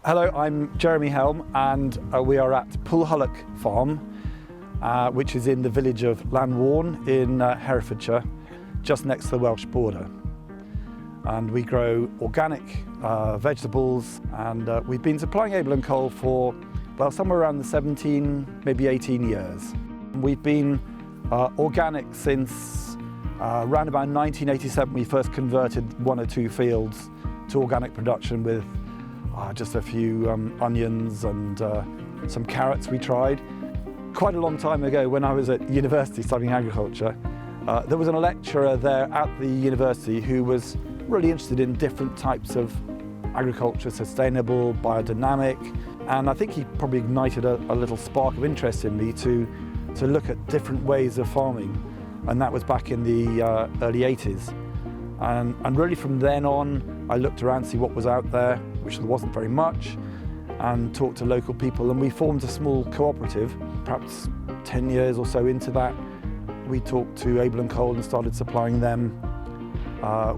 Hello, I'm Jeremy Helme and we are at Pool Hullock farm, which is in the village of Llandinabo in Herefordshire, just next to the Welsh border. And we grow organic vegetables, and we've been supplying Abel & Cole for, well, somewhere around the 17, maybe 18 years. We've been organic since around about 1987. We first converted 1 or 2 fields to organic production with just a few onions and some carrots we tried. Quite a long time ago, when I was at university studying agriculture, there was a lecturer there at the university who was really interested in different types of agriculture, sustainable, biodynamic, and I think he probably ignited a little spark of interest in me to look at different ways of farming, and that was back in the early 80s. And really from then on, I looked around to see what was out there, which there wasn't very much, and talked to local people, and we formed a small cooperative. Perhaps 10 years or so into that, we talked to Abel & Cole and started supplying them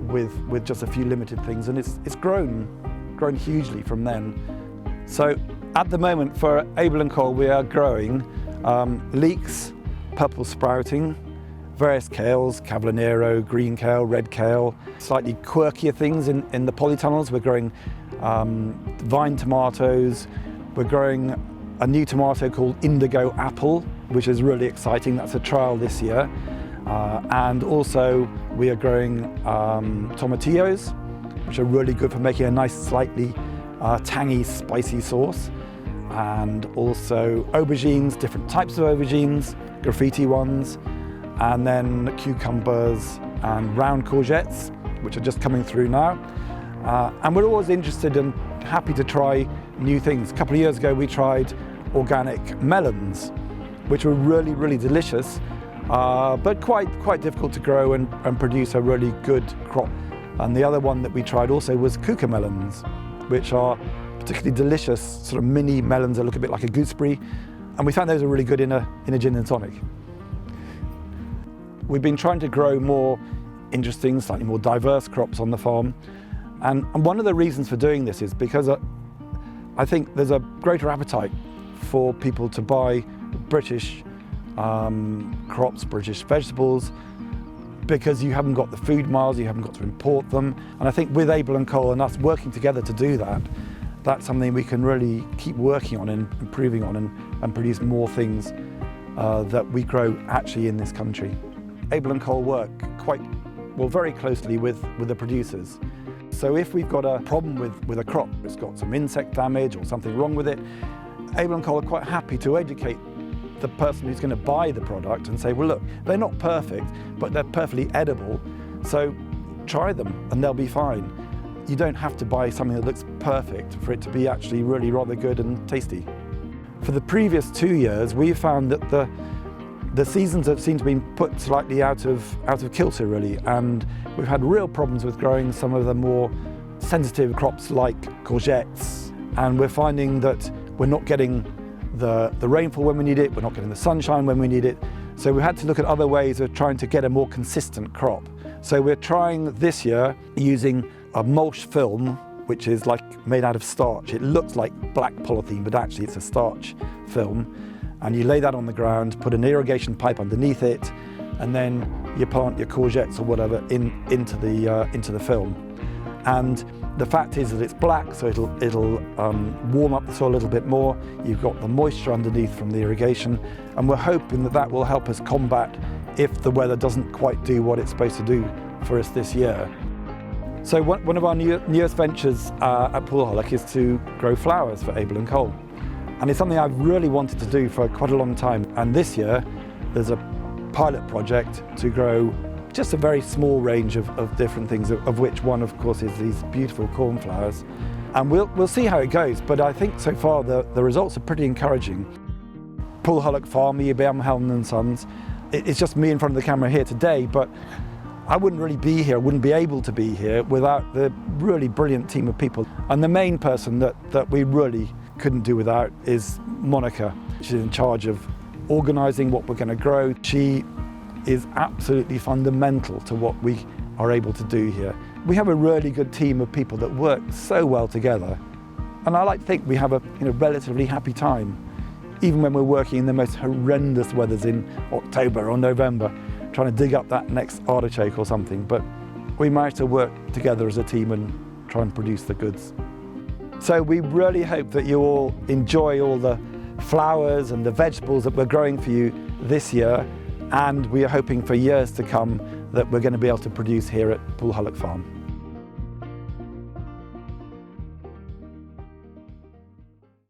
with just a few limited things, and it's grown hugely from then. So at the moment for Abel & Cole, we are growing leeks, purple sprouting, various kales, cavallonero, green kale, red kale, slightly quirkier things in the polytunnels. We're growing vine tomatoes. We're growing a new tomato called indigo apple, which is really exciting. That's a trial this year. And also we are growing tomatillos, which are really good for making a nice, slightly tangy, spicy sauce. And also aubergines, different types of aubergines, graffiti ones, and then cucumbers and round courgettes, which are just coming through now. And we're always interested and happy to try new things. A couple of years ago we tried organic melons, which were really, really delicious, but quite difficult to grow and produce a really good crop. And the other one that we tried also was cucamelons, which are particularly delicious, sort of mini melons that look a bit like a gooseberry. And we found those are really good in a gin and tonic. We've been trying to grow more interesting, slightly more diverse crops on the farm. And one of the reasons for doing this is because I think there's a greater appetite for people to buy British crops, British vegetables, because you haven't got the food miles, you haven't got to import them. And I think with Abel & Cole and us working together to do that, that's something we can really keep working on and improving on and produce more things that we grow actually in this country. Abel & Cole work very closely with the producers. So if we've got a problem with a crop, it's got some insect damage or something wrong with it, Abel & Cole are quite happy to educate the person who's going to buy the product and say, well look, they're not perfect, but they're perfectly edible, so try them and they'll be fine. You don't have to buy something that looks perfect for it to be actually really rather good and tasty. For the previous 2 years, we found that the seasons have seemed to be put slightly out of kilter really, and we've had real problems with growing some of the more sensitive crops like courgettes, and we're finding that we're not getting the rainfall when we need it, we're not getting the sunshine when we need it, so we had to look at other ways of trying to get a more consistent crop. So we're trying this year using a mulch film, which is like made out of starch. It looks like black polythene, but actually it's a starch film. And you lay that on the ground, put an irrigation pipe underneath it, and then you plant your courgettes or whatever into the film. And the fact is that it's black, so it'll warm up the soil a little bit more. You've got the moisture underneath from the irrigation, and we're hoping that that will help us combat if the weather doesn't quite do what it's supposed to do for us this year. So one of our newest ventures at Pool Hullock is to grow flowers for Abel & Cole. And it's something I've really wanted to do for quite a long time. And this year, there's a pilot project to grow just a very small range of different things, of which one, of course, is these beautiful cornflowers. And we'll see how it goes, but I think so far the results are pretty encouraging. Pool Hullock Farm, EBM Helme & Sons. It's just me in front of the camera here today, but I wouldn't really be here, wouldn't be able to be here without the really brilliant team of people. And the main person that we really couldn't do without is Monica. She's in charge of organising what we're going to grow. She is absolutely fundamental to what we are able to do here. We have a really good team of people that work so well together, And I like to think we have a relatively happy time, even when we're working in the most horrendous weathers in October or November, trying to dig up that next artichoke or something. But we manage to work together as a team and try and produce the goods. So we really hope that you all enjoy all the flowers and the vegetables that we're growing for you this year, and we are hoping for years to come that we're going to be able to produce here at Pool Hullock Farm.